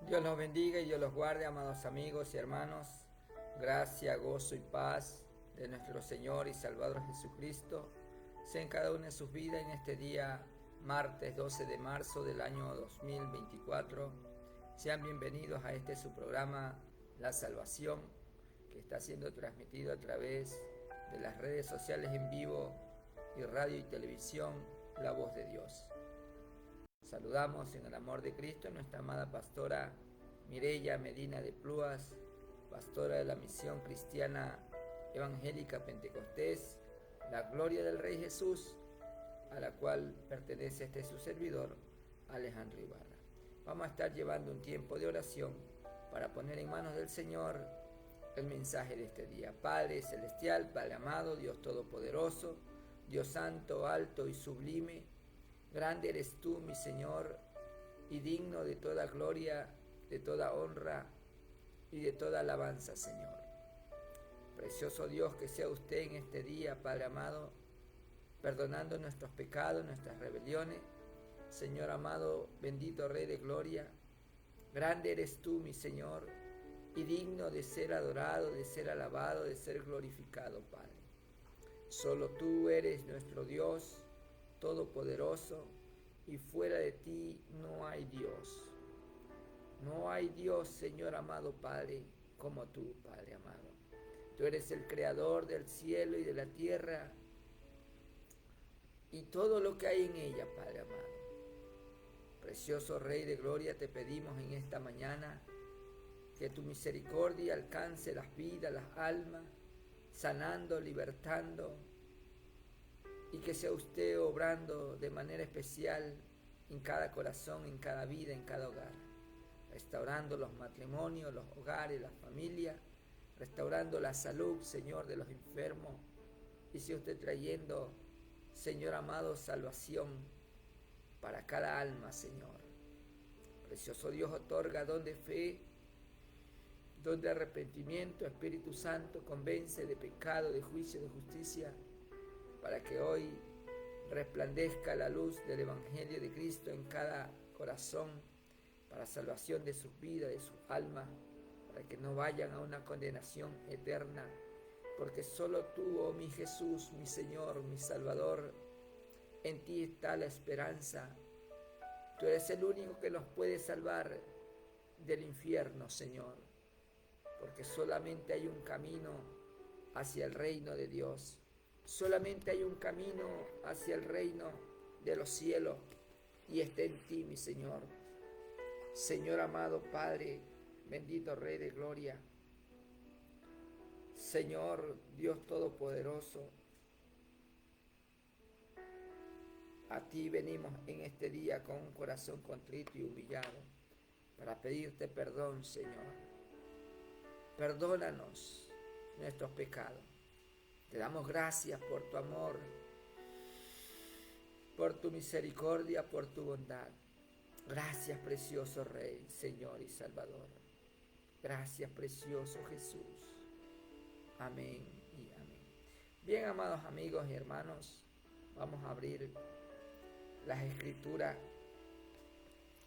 Dios los bendiga y Dios los guarde, amados amigos y hermanos. Gracia, gozo y paz de nuestro Señor y Salvador Jesucristo sea en cada una de sus vidas en este día, martes 12 de marzo del año 2024. Sean bienvenidos a este su programa, La Salvación, que está siendo transmitido a través de las redes sociales en vivo y radio y televisión, La Voz de Dios. Saludamos en el amor de Cristo a nuestra amada pastora Mireya Medina de Plúas, pastora de la Misión Cristiana Evangélica Pentecostés, la Gloria del Rey Jesús, a la cual pertenece este su servidor, Alejandro Ibarra. Vamos a estar llevando un tiempo de oración para poner en manos del Señor el mensaje de este día. Padre Celestial, Padre amado, Dios Todopoderoso, Dios Santo, alto y sublime, grande eres tú, mi Señor, y digno de toda gloria, de toda honra y de toda alabanza, Señor. Precioso Dios, que sea usted en este día, Padre amado, perdonando nuestros pecados, nuestras rebeliones. Señor amado, bendito Rey de gloria, grande eres tú, mi Señor, y digno de ser adorado, de ser alabado, de ser glorificado, Padre. Solo tú eres nuestro Dios todopoderoso, y fuera de ti no hay Dios. No hay Dios, Señor amado Padre, como tú, Padre amado. Tú eres el creador del cielo y de la tierra y todo lo que hay en ella, Padre amado. Precioso Rey de gloria, te pedimos en esta mañana que tu misericordia alcance las vidas, las almas, sanando, libertando, y que sea usted obrando de manera especial en cada corazón, en cada vida, en cada hogar, restaurando los matrimonios, los hogares, las familias, restaurando la salud, Señor, de los enfermos, y sea usted trayendo, Señor amado, salvación para cada alma, Señor. Precioso Dios, otorga don de fe, don de arrepentimiento. Espíritu Santo, convence de pecado, de juicio, de justicia, para que hoy resplandezca la luz del Evangelio de Cristo en cada corazón, para salvación de sus vidas, de sus almas, para que no vayan a una condenación eterna, porque solo tú, oh mi Jesús, mi Señor, mi Salvador, en ti está la esperanza. Tú eres el único que nos puede salvar del infierno, Señor, porque solamente hay un camino hacia el reino de Dios. Solamente hay un camino hacia el reino de los cielos, y está en ti, mi Señor. Señor amado Padre, bendito Rey de gloria, Señor Dios Todopoderoso, a ti venimos en este día con un corazón contrito y humillado para pedirte perdón, Señor. Perdónanos nuestros pecados. Te damos gracias por tu amor, por tu misericordia, por tu bondad. Gracias, precioso Rey, Señor y Salvador. Gracias, precioso Jesús. Amén y amén. Bien, amados amigos y hermanos, vamos a abrir las escrituras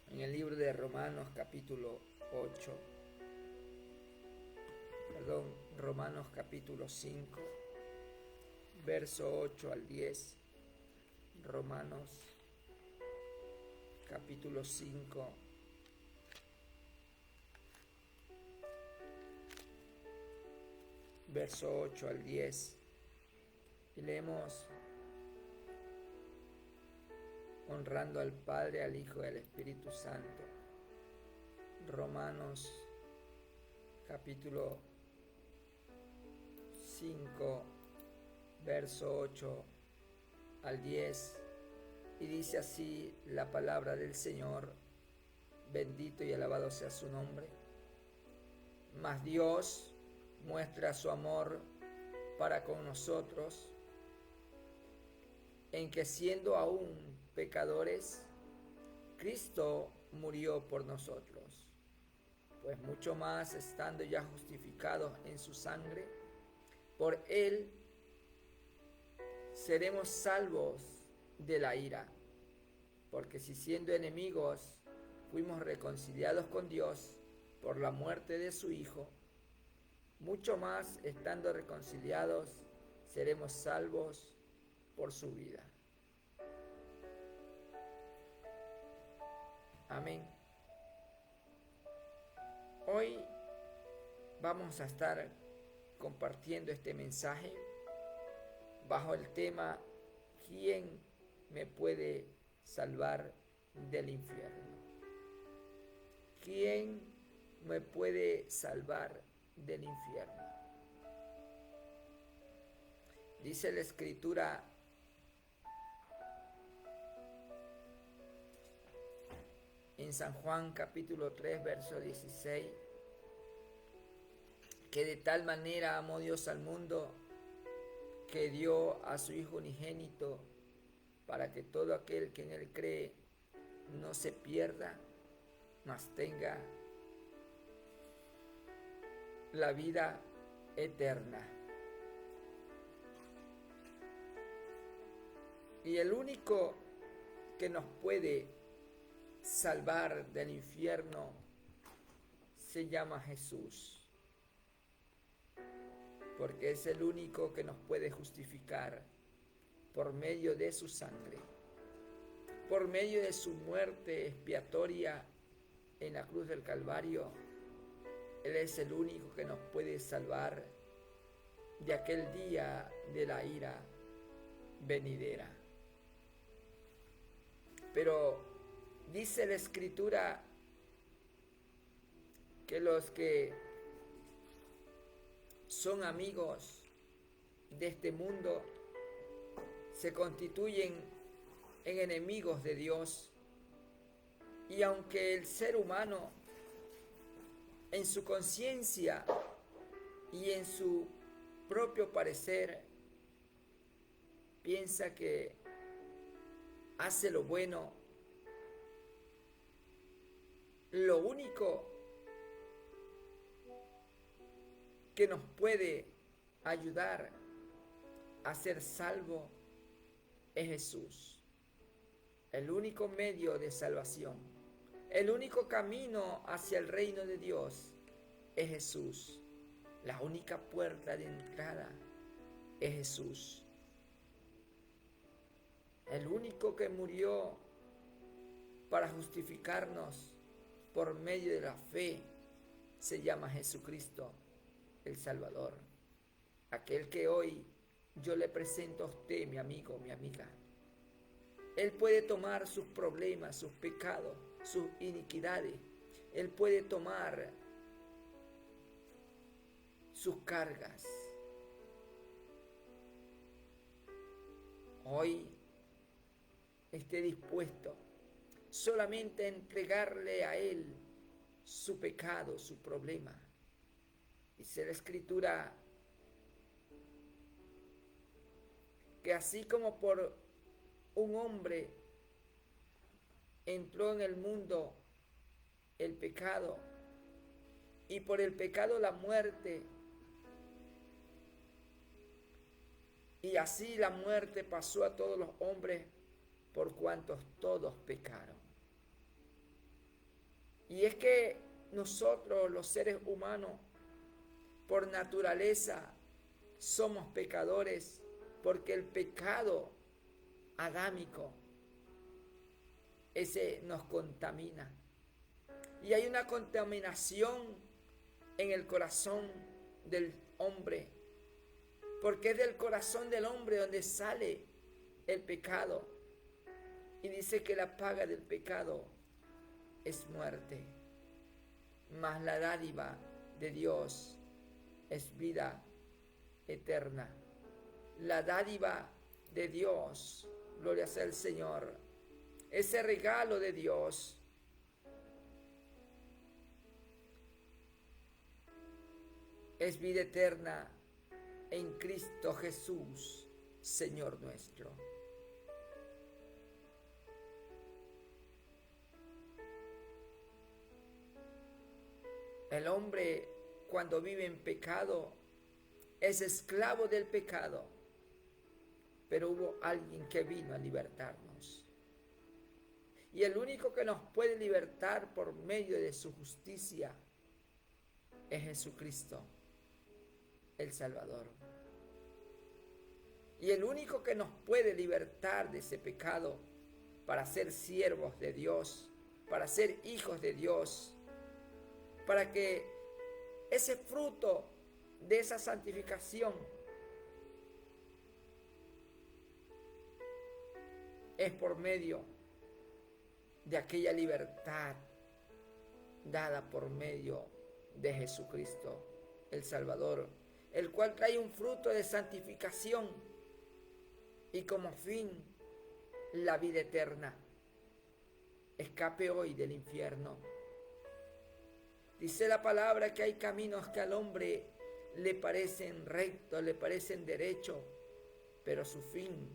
en el libro de Romanos capítulo 8. Romanos capítulo 5, verso 8 al 10. Romanos capítulo 5, verso 8 al 10. Y leemos: honrando al Padre, al Hijo y al Espíritu Santo. Romanos capítulo 5, verso 8 al 10. Y dice así la palabra del Señor: bendito y alabado sea su nombre. Mas Dios muestra su amor para con nosotros, en que siendo aún pecadores, Cristo murió por nosotros. Pues mucho más, estando ya justificados en su sangre, por él seremos salvos de la ira. Porque si siendo enemigos fuimos reconciliados con Dios por la muerte de su Hijo, mucho más estando reconciliados seremos salvos por su vida. Amén. Hoy vamos a estar compartiendo este mensaje bajo el tema ¿quién me puede salvar del infierno? ¿Quién me puede salvar del infierno? Dice la Escritura en San Juan capítulo 3, verso 16, que de tal manera amó Dios al mundo que dio a su Hijo unigénito para que todo aquel que en él cree no se pierda, mas tenga la vida eterna. Y el único que nos puede salvar del infierno se llama Jesús, porque es el único que nos puede justificar por medio de su sangre, por medio de su muerte expiatoria en la cruz del Calvario. Él es el único que nos puede salvar de aquel día de la ira venidera. Pero dice la Escritura que los que son amigos de este mundo se constituyen en enemigos de Dios. Y aunque el ser humano en su conciencia y en su propio parecer piensa que hace lo bueno, lo único que nos puede ayudar a ser salvo es Jesús. El único medio de salvación, el único camino hacia el reino de Dios es Jesús. La única puerta de entrada es Jesús. El único que murió para justificarnos por medio de la fe se llama Jesucristo, el Salvador. Aquel que hoy yo le presento a usted, mi amigo, mi amiga. Él puede tomar sus problemas, sus pecados, sus iniquidades. Él puede tomar sus cargas. Hoy esté dispuesto solamente a entregarle a Él su pecado, su problema. Dice la Escritura que así como por un hombre entró en el mundo el pecado y por el pecado la muerte, y así la muerte pasó a todos los hombres por cuantos todos pecaron. Y es que nosotros los seres humanos por naturaleza somos pecadores, porque el pecado adámico, ese nos contamina. Y hay una contaminación en el corazón del hombre, porque es del corazón del hombre donde sale el pecado. Y dice que la paga del pecado es muerte, mas la dádiva de Dios es vida eterna. La dádiva de Dios, gloria sea al Señor, ese regalo de Dios es vida eterna en Cristo Jesús, Señor nuestro. El hombre, cuando vive en pecado, es esclavo del pecado, pero hubo alguien que vino a libertarnos. Y el único que nos puede libertar por medio de su justicia es Jesucristo, el Salvador. Y el único que nos puede libertar de ese pecado para ser siervos de Dios, para ser hijos de Dios, para que ese fruto de esa santificación es por medio de aquella libertad dada por medio de Jesucristo, el Salvador, el cual trae un fruto de santificación y como fin la vida eterna. Escape hoy del infierno. Dice la palabra que hay caminos que al hombre le parecen rectos, le parecen derechos, pero su fin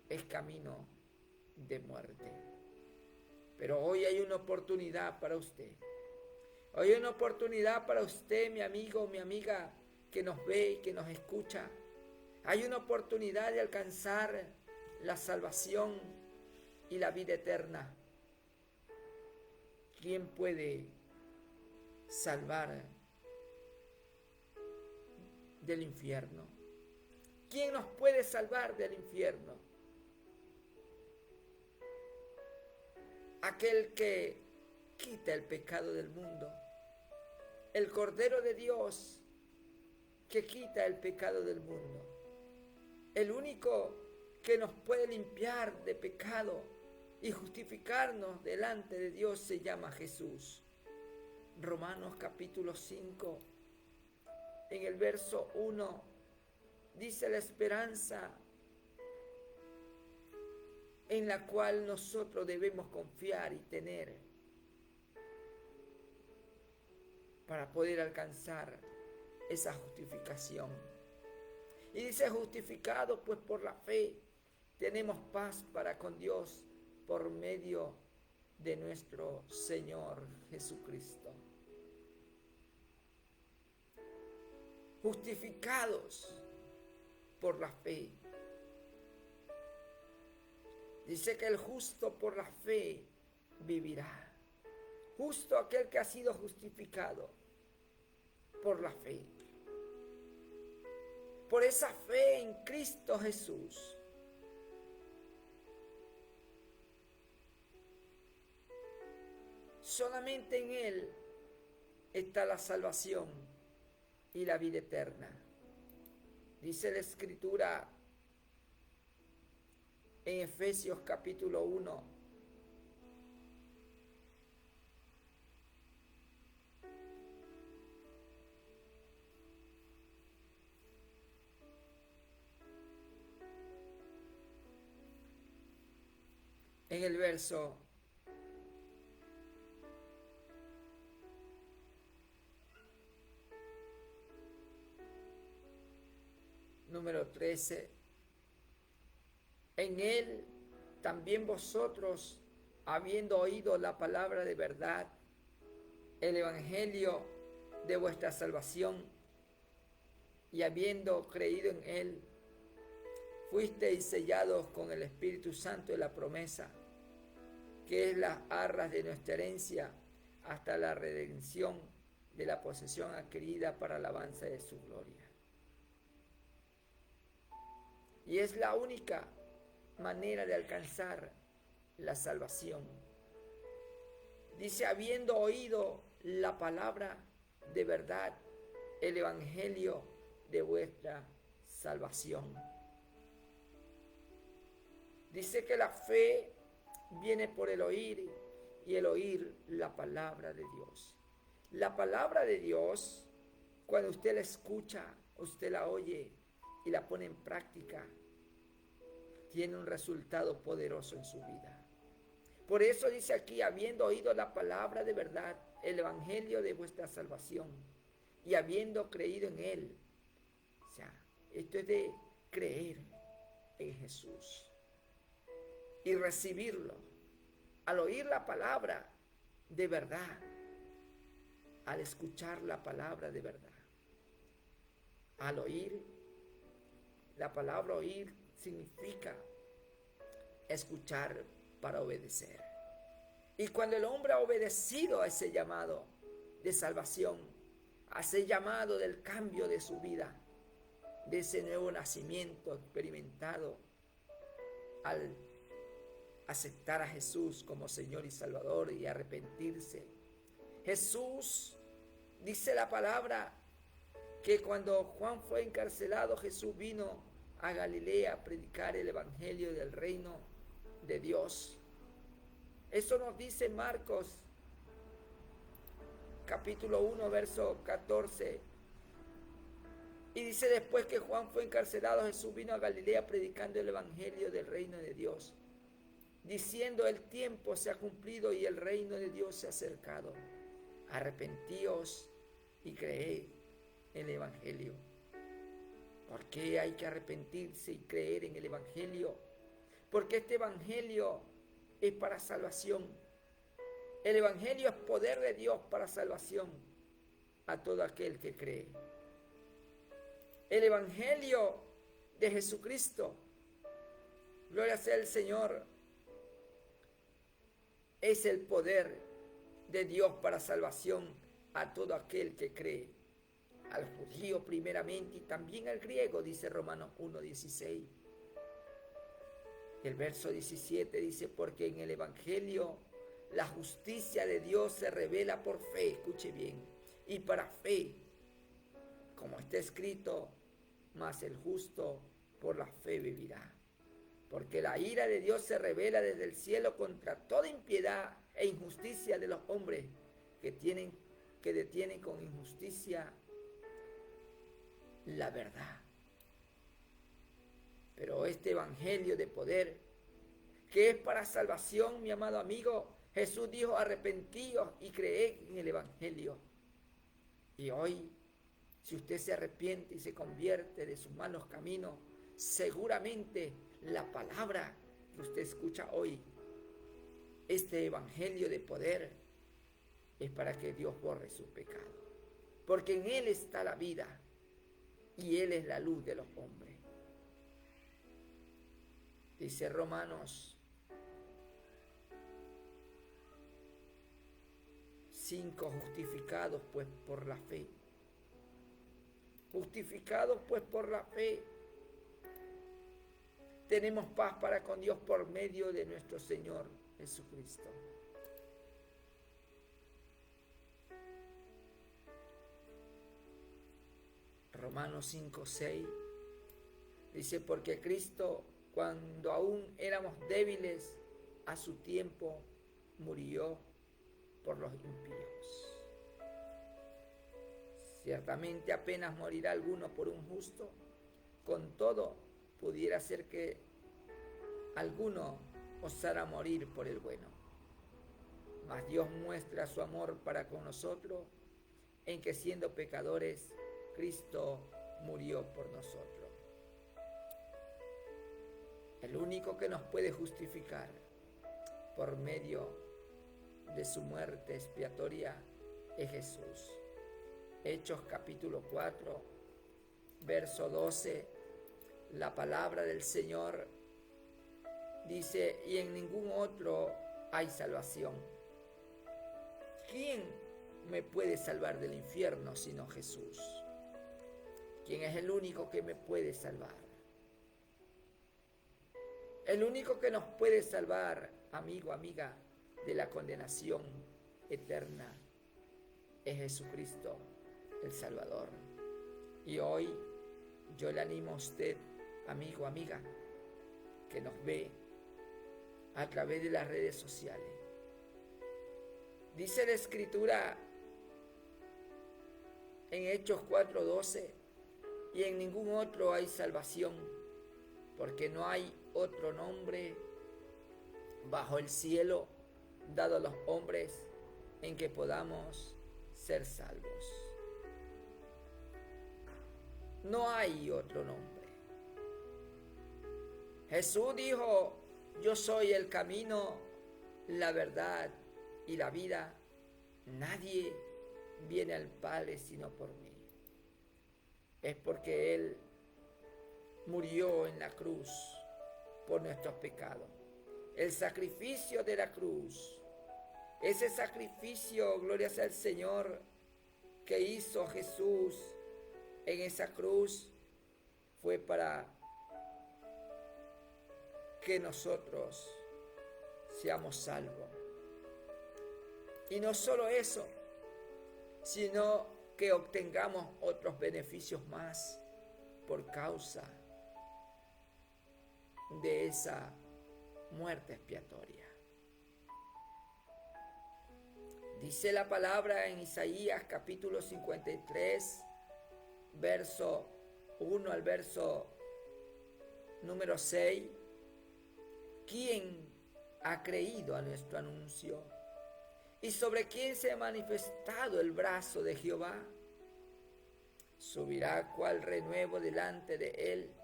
es camino de muerte. Pero hoy hay una oportunidad para usted. Hoy hay una oportunidad para usted, mi amigo, mi amiga, que nos ve y que nos escucha. Hay una oportunidad de alcanzar la salvación y la vida eterna. ¿Quién puede salvar del infierno? ¿Quién nos puede salvar del infierno? Aquel que quita el pecado del mundo, el Cordero de Dios que quita el pecado del mundo, el único que nos puede limpiar de pecado y justificarnos delante de Dios se llama Jesús. Romanos capítulo 5, en el verso 1, dice la esperanza en la cual nosotros debemos confiar y tener para poder alcanzar esa justificación. Y dice justificado pues por la fe tenemos paz para con Dios por medio de nuestro Señor Jesucristo. Justificados por la fe. Dice que el justo por la fe vivirá. Justo aquel que ha sido justificado por la fe. Por esa fe en Cristo Jesús. Solamente en Él está la salvación y la vida eterna. Dice la Escritura en Efesios capítulo 1, en el verso número 13. En Él también vosotros, habiendo oído la palabra de verdad, el evangelio de vuestra salvación, y habiendo creído en Él, fuisteis sellados con el Espíritu Santo de la promesa, que es las arras de nuestra herencia hasta la redención de la posesión adquirida para alabanza de su gloria. Y es la única manera de alcanzar la salvación. Dice, habiendo oído la palabra de verdad, el evangelio de vuestra salvación. Dice que la fe viene por el oír y el oír la palabra de Dios. La palabra de Dios, cuando usted la escucha, usted la oye y la pone en práctica, tiene un resultado poderoso en su vida. Por eso dice aquí, habiendo oído la palabra de verdad, el evangelio de vuestra salvación, y habiendo creído en Él. O sea, esto es de creer en Jesús y recibirlo. Al oír la palabra de verdad, al escuchar la palabra de verdad, al oír, la palabra oír significa escuchar para obedecer. Y cuando el hombre ha obedecido a ese llamado de salvación, a ese llamado del cambio de su vida, de ese nuevo nacimiento experimentado al aceptar a Jesús como Señor y Salvador y arrepentirse. Jesús, dice la palabra, que cuando Juan fue encarcelado, Jesús vino a Galilea a predicar el evangelio del reino de Dios. Eso nos dice Marcos, capítulo 1, verso 14. Y dice: después que Juan fue encarcelado, Jesús vino a Galilea predicando el evangelio del reino de Dios, diciendo: el tiempo se ha cumplido y el reino de Dios se ha acercado. Arrepentíos y creed en el evangelio. ¿Por qué hay que arrepentirse y creer en el evangelio? Porque este evangelio es para salvación. El evangelio es poder de Dios para salvación a todo aquel que cree. El evangelio de Jesucristo, gloria sea el Señor, es el poder de Dios para salvación a todo aquel que cree. Al judío primeramente y también al griego, dice Romanos 1:16. El verso 17 dice: porque en el evangelio la justicia de Dios se revela por fe, escuche bien, y para fe, como está escrito: mas el justo por la fe vivirá. Porque la ira de Dios se revela desde el cielo contra toda impiedad e injusticia de los hombres que detienen con injusticia la verdad. Pero este evangelio de poder, que es para salvación, mi amado amigo, Jesús dijo: arrepentíos y creed en el evangelio. Y hoy, si usted se arrepiente y se convierte de sus malos caminos, seguramente la palabra que usted escucha hoy, este evangelio de poder, es para que Dios borre su pecado. Porque en Él está la vida y Él es la luz de los hombres. Dice Romanos 5: justificados pues por la fe. Justificados pues por la fe, tenemos paz para con Dios por medio de nuestro Señor Jesucristo. Romanos 5:6 dice: porque Cristo, cuando aún éramos débiles, a su tiempo murió por los impíos. Ciertamente apenas morirá alguno por un justo, con todo pudiera ser que alguno osara morir por el bueno. Mas Dios muestra su amor para con nosotros, en que siendo pecadores, Cristo murió por nosotros. El único que nos puede justificar por medio de su muerte expiatoria es Jesús. Hechos capítulo 4, verso 12, la palabra del Señor dice: y en ningún otro hay salvación. ¿Quién me puede salvar del infierno sino Jesús? ¿Quién es el único que me puede salvar? El único que nos puede salvar, amigo, amiga, de la condenación eterna es Jesucristo, el Salvador. Y hoy yo le animo a usted, amigo, amiga, que nos ve a través de las redes sociales. Dice la Escritura en Hechos 4:12: y en ningún otro hay salvación, porque no hay otro nombre bajo el cielo dado a los hombres en que podamos ser salvos. No hay otro nombre. Jesús dijo: yo soy el camino, la verdad y la vida. Nadie viene al Padre sino por mí. Es porque Él murió en la cruz por nuestros pecados. el sacrificio de la cruz. Ese sacrificio, gloria sea al Señor, que hizo Jesús en esa cruz, fue para que nosotros seamos salvos. Y no solo eso, sino que obtengamos otros beneficios más por causa de esa muerte expiatoria. Dice la palabra en Isaías capítulo 53, verso 1 al verso número 6. ¿Quién ha creído a nuestro anuncio? ¿Y sobre quién se ha manifestado el brazo de Jehová? Subirá cual renuevo delante de él,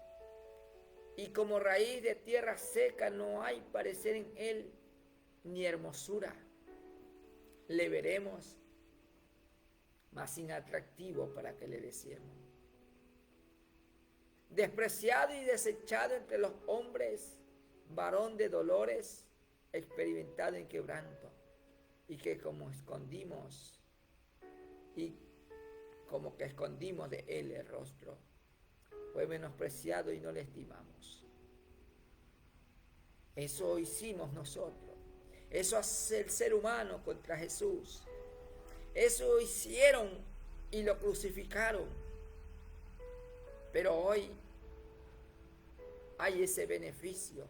y como raíz de tierra seca no hay parecer en él, ni hermosura. Le veremos, mas inatractivo para que le deseemos. Despreciado y desechado entre los hombres, varón de dolores, experimentado en quebranto, y que como que escondimos de él el rostro, fue menospreciado y no le estimamos. Eso hicimos nosotros. Eso hace el ser humano contra Jesús. Eso hicieron y lo crucificaron. Pero hoy hay ese beneficio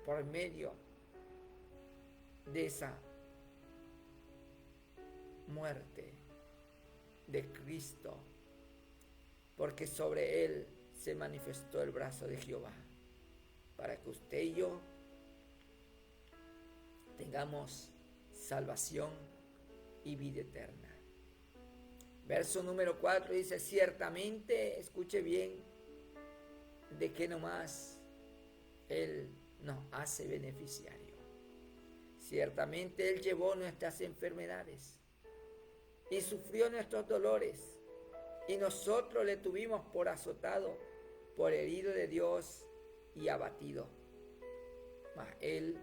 por medio de esa muerte de Cristo, porque sobre él se manifestó el brazo de Jehová, para que usted y yo tengamos salvación y vida eterna. Verso número 4 dice, ciertamente, escuche bien, de que nomás él nos hace beneficiario. Ciertamente él llevó nuestras enfermedades y sufrió nuestros dolores, y nosotros le tuvimos por azotado, por herido de Dios y abatido. Mas él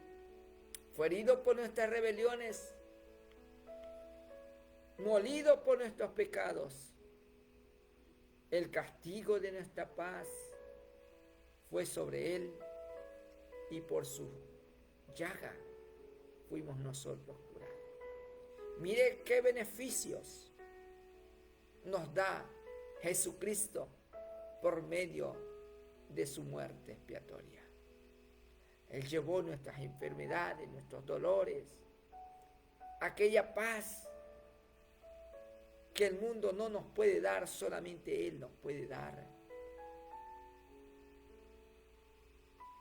fue herido por nuestras rebeliones, molido por nuestros pecados. El castigo de nuestra paz fue sobre él, y por su llaga fuimos nosotros curados. Mire qué beneficios nos da Jesucristo por medio de su muerte expiatoria. Él llevó nuestras enfermedades, nuestros dolores, aquella paz que el mundo no nos puede dar, solamente Él nos puede dar.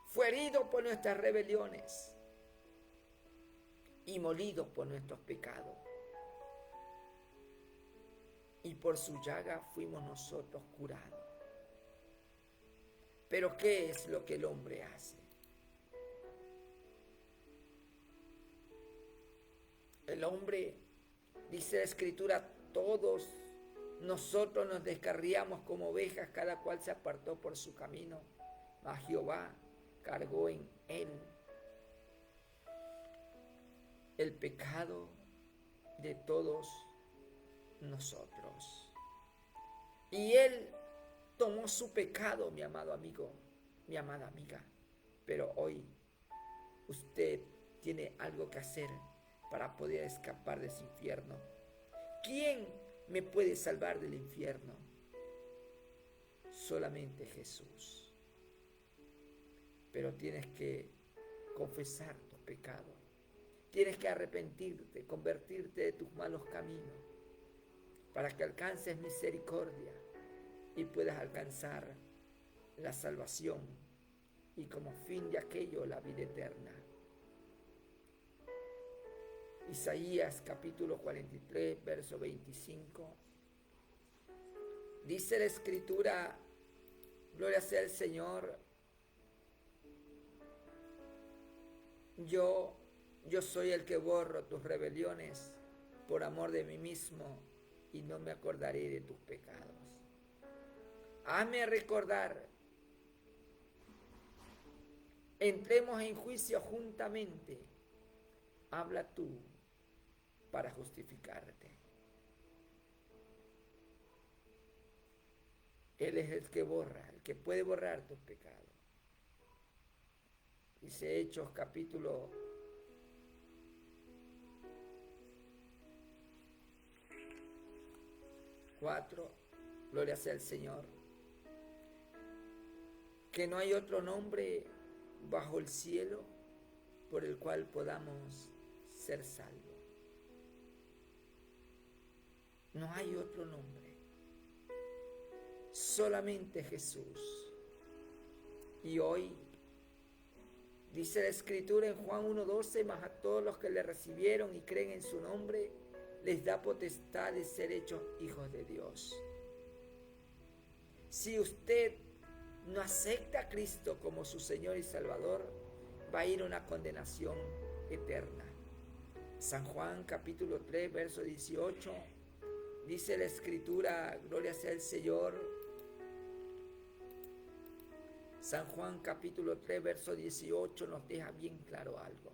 Fue herido por nuestras rebeliones y molido por nuestros pecados. Y por su llaga fuimos nosotros curados. Pero ¿qué es lo que el hombre hace? El hombre, dice la Escritura, todos nosotros nos descarriamos como ovejas, cada cual se apartó por su camino, mas Jehová cargó en él el pecado de todos nosotros. Y él tomó su pecado, mi amado amigo, mi amada amiga. Pero hoy usted tiene algo que hacer para poder escapar de ese infierno. ¿Quién me puede salvar del infierno? Solamente Jesús. Pero tienes que confesar tus pecados. Tienes que arrepentirte, convertirte de tus malos caminos, para que alcances misericordia y puedas alcanzar la salvación y como fin de aquello la vida eterna. Isaías capítulo 43, verso 25. Dice la Escritura, gloria sea al Señor, yo soy el que borro tus rebeliones por amor de mí mismo, y no me acordaré de tus pecados. Hazme recordar entremos en juicio juntamente. Habla tú para justificarte. Él es el que borra, el que puede borrar tus pecados. Dice Hechos capítulo 4, gloria sea al Señor, que no hay otro nombre bajo el cielo por el cual podamos ser salvos. No hay otro nombre, solamente Jesús. Y hoy dice la Escritura en Juan 1:12, mas a todos los que le recibieron y creen en su nombre, les da potestad de ser hechos hijos de Dios. Si usted no acepta a Cristo como su Señor y Salvador, va a ir a una condenación eterna. San Juan capítulo 3, verso 18, dice la Escritura, gloria sea el Señor. San Juan capítulo 3, verso 18 nos deja bien claro algo.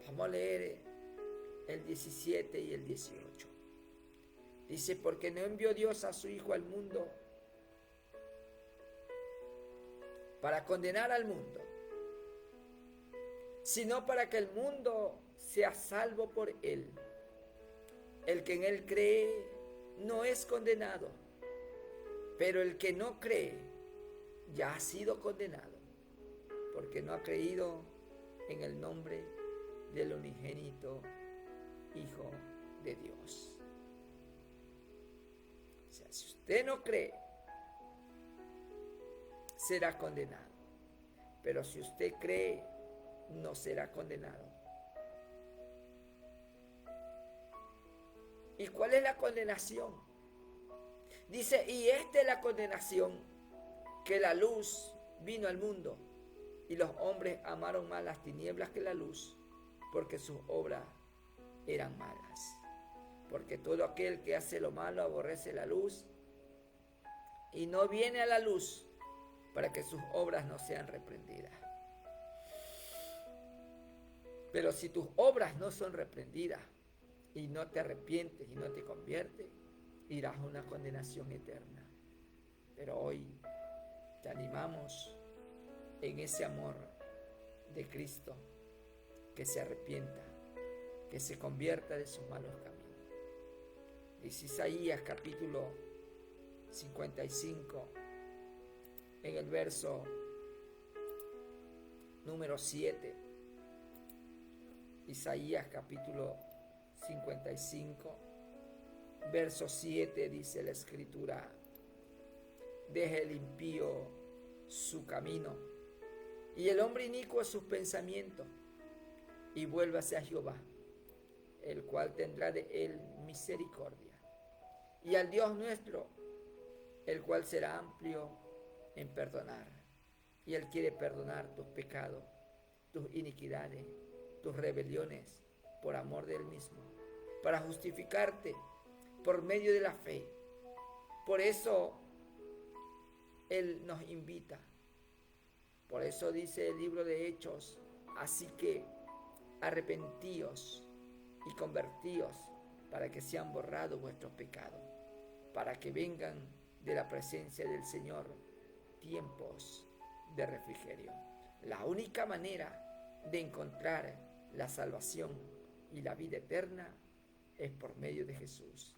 Vamos a leer el 17 y el 18. Dice, porque no envió Dios a su Hijo al mundo para condenar al mundo, sino para que el mundo sea salvo por él. El que en él cree no es condenado, pero el que no cree ya ha sido condenado, porque no ha creído en el nombre del unigénito Hijo de Dios. O sea, si usted no cree, será condenado. Pero si usted cree, no será condenado. ¿Y cuál es la condenación? Dice, y esta es la condenación, que la luz vino al mundo, y los hombres amaron más las tinieblas que la luz, porque sus obras eran malas. Porque todo aquel que hace lo malo aborrece la luz y no viene a la luz para que sus obras no sean reprendidas. Pero si tus obras no son reprendidas y no te arrepientes y no te conviertes, irás a una condenación eterna. Pero hoy te animamos en ese amor de Cristo, que se arrepienta, que se convierta de sus malos caminos. Dice Isaías capítulo 55, en el verso número 7. Isaías capítulo 55, verso 7, dice la Escritura, deje el impío su camino y el hombre inicuo sus pensamientos, y vuélvase a Jehová, el cual tendrá de él misericordia, y al Dios nuestro, el cual será amplio en perdonar. Y él quiere perdonar tus pecados, tus iniquidades, tus rebeliones, por amor de él mismo, para justificarte por medio de la fe. Por eso él nos invita. Por eso dice el libro de Hechos, así que arrepentíos y convertíos para que sean borrados vuestros pecados, para que vengan de la presencia del Señor tiempos de refrigerio. La única manera de encontrar la salvación y la vida eterna es por medio de Jesús.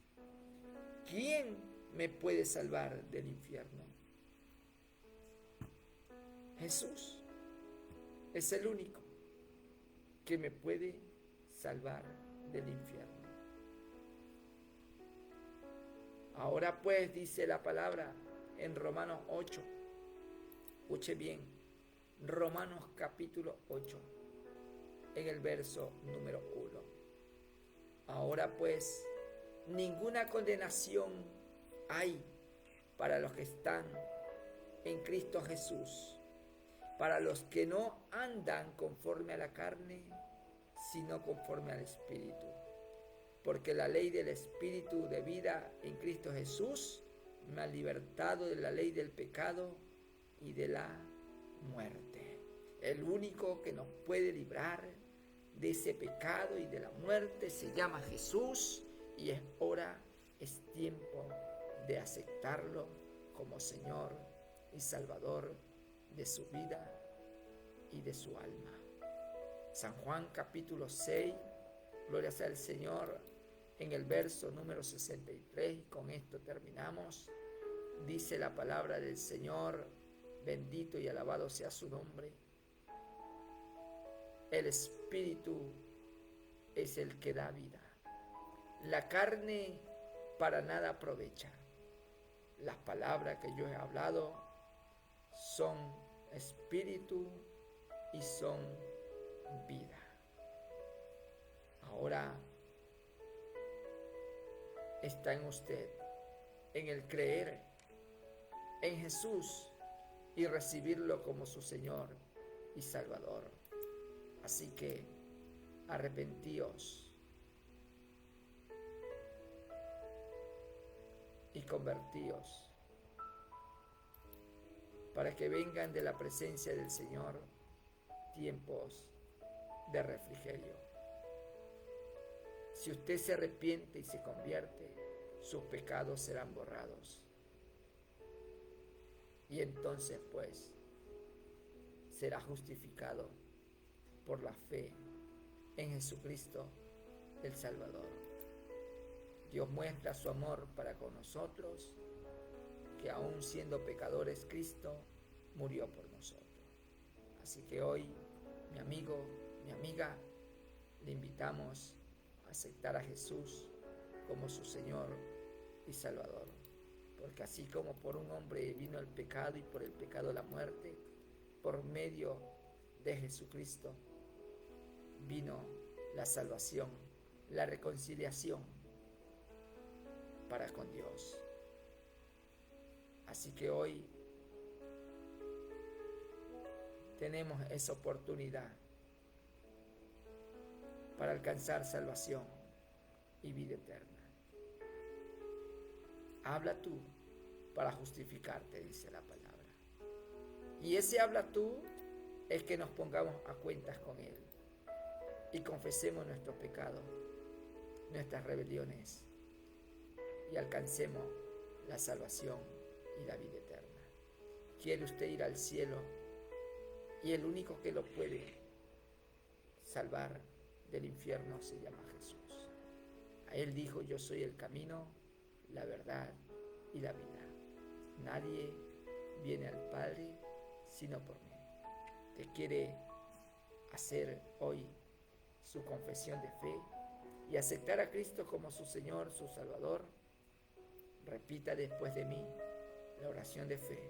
¿Quién me puede salvar del infierno? Jesús es el único que me puede salvar del infierno. Ahora pues, dice la palabra en Romanos 8, escuche bien, Romanos capítulo 8, en el verso número 1. Ahora pues, ninguna condenación hay para los que están en Cristo Jesús, para los que no andan conforme a la carne, sino conforme al Espíritu. Porque la ley del Espíritu de vida en Cristo Jesús me ha libertado de la ley del pecado y de la muerte. El único que nos puede librar de ese pecado y de la muerte se llama Jesús, y es hora, es tiempo de aceptarlo como Señor y Salvador de su vida y de su alma. San Juan capítulo 6, gloria sea al Señor, en el verso número 63, y con esto terminamos, dice la palabra del Señor, bendito y alabado sea su nombre. El Espíritu es el que da vida. La carne para nada aprovecha. Las palabras que yo he hablado son espíritu y son vida. Ahora está en usted, en el creer en Jesús y recibirlo como su Señor y Salvador. Así que arrepentíos y convertíos para que vengan de la presencia del Señor tiempos de refrigerio. Si usted se arrepiente y se convierte, sus pecados serán borrados. Y entonces, pues, será justificado por la fe en Jesucristo, el Salvador. Dios muestra su amor para con nosotros, que aún siendo pecadores, Cristo murió por nosotros. Así que hoy, mi amigo, mi amiga, le invitamos a aceptar a Jesús como su Señor y Salvador. Porque así como por un hombre vino el pecado y por el pecado la muerte, por medio de Jesucristo vino la salvación, la reconciliación para con Dios. Así que hoy tenemos esa oportunidad para alcanzar salvación y vida eterna. Habla tú para justificarte, dice la palabra. Y ese habla tú es que nos pongamos a cuentas con Él y confesemos nuestros pecados, nuestras rebeliones, y alcancemos la salvación y la vida eterna. ¿Quiere usted ir al cielo? Y el único que lo puede salvar del infierno se llama Jesús. A Él dijo: yo soy el camino, la verdad y la vida. Nadie viene al Padre sino por mí. Te quiere hacer hoy su confesión de fe y aceptar a Cristo como su Señor, su Salvador. Repita después de mí la oración de fe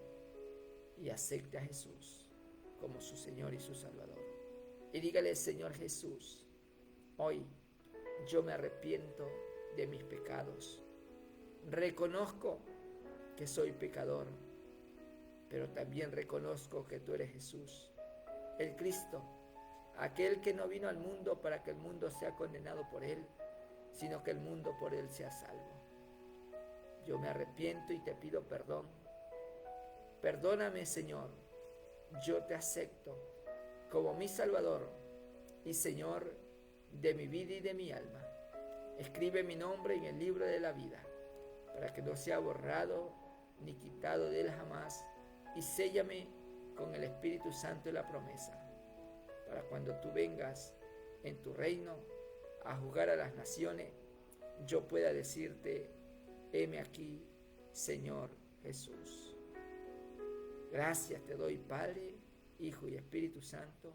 y acepte a Jesús como su Señor y su Salvador. Y dígale: Señor Jesús, hoy yo me arrepiento de mis pecados. Reconozco que soy pecador, pero también reconozco que tú eres Jesús, el Cristo, aquel que no vino al mundo para que el mundo sea condenado por él, sino que el mundo por él sea salvo. Yo me arrepiento y te pido perdón. Perdóname, Señor. Yo te acepto como mi Salvador y Señor de mi vida y de mi alma. Escribe mi nombre en el libro de la vida, para que no sea borrado ni quitado de él jamás, y séllame con el Espíritu Santo de la promesa, para cuando tú vengas en tu reino a juzgar a las naciones, yo pueda decirte: heme aquí, Señor Jesús. Gracias te doy, Padre, Hijo y Espíritu Santo.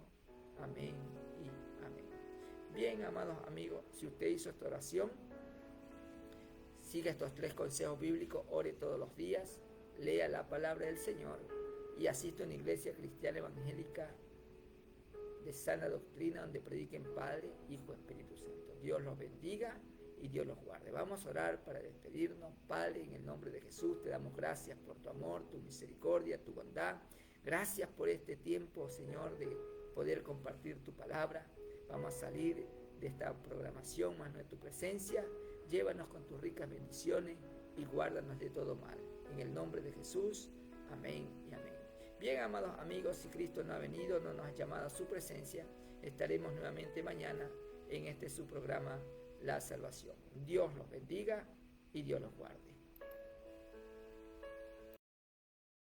Amén y amén. Bien, amados amigos, si usted hizo esta oración, siga estos 3 consejos bíblicos, ore todos los días, lea la palabra del Señor y asista a una iglesia cristiana evangélica de sana doctrina donde prediquen Padre, Hijo y Espíritu Santo. Dios los bendiga y Dios los guarde. Vamos a orar para despedirnos. Padre, en el nombre de Jesús, te damos gracias por tu amor, tu misericordia, tu bondad. Gracias por este tiempo, Señor, de poder compartir tu palabra. Vamos a salir de esta programación, más no de tu presencia. Llévanos con tus ricas bendiciones y guárdanos de todo mal. En el nombre de Jesús, amén y amén. Bien, amados amigos, si Cristo no ha venido, no nos ha llamado a su presencia, estaremos nuevamente mañana en este su programa, La Salvación. Dios los bendiga y Dios los guarde.